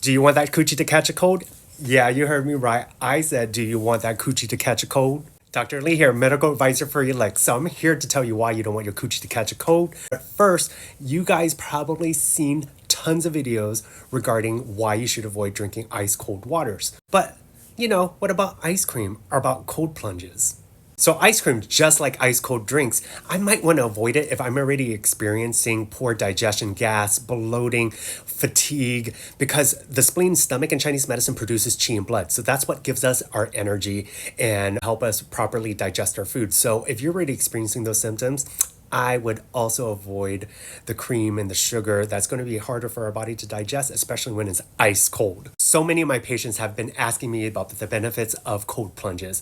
Do you want that coochie to catch a cold? Yeah, you heard me right. I said, do you want that coochie to catch a cold? Dr. Lee here, medical advisor for your legs. So I'm here to tell you why you don't want your coochie to catch a cold. But first, you guys probably seen tons of videos regarding why you should avoid drinking ice cold waters. But, what about ice cream or about cold plunges? So ice cream, just like ice cold drinks, I might want to avoid it if I'm already experiencing poor digestion, gas, bloating, fatigue, because the spleen, stomach in Chinese medicine produces qi and blood. So that's what gives us our energy and help us properly digest our food. So if you're already experiencing those symptoms, I would also avoid the cream and the sugar. That's going to be harder for our body to digest, especially when it's ice cold. So many of my patients have been asking me about the benefits of cold plunges.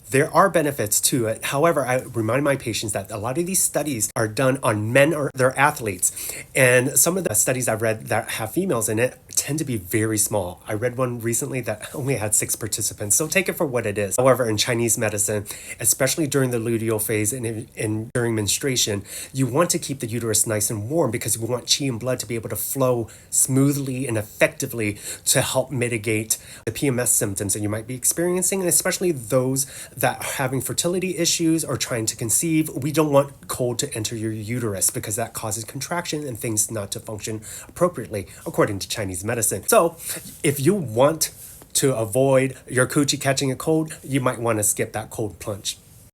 There are benefits to it. However, I remind my patients that a lot of these studies are done on men or their athletes. And some of the studies I've read that have females in it tend to be very small. I read one recently that only had 6 participants. So take it for what it is. However, in Chinese medicine, especially during the luteal phase and during menstruation, you want to keep the uterus nice and warm because we want qi and blood to be able to flow smoothly and effectively to help mitigate the PMS symptoms that you might be experiencing, and especially those that are having fertility issues or trying to conceive. We don't want cold to enter your uterus because that causes contraction and things not to function appropriately, according to Chinese medicine. So if you want to avoid your coochie catching a cold, you might want to skip that cold plunge.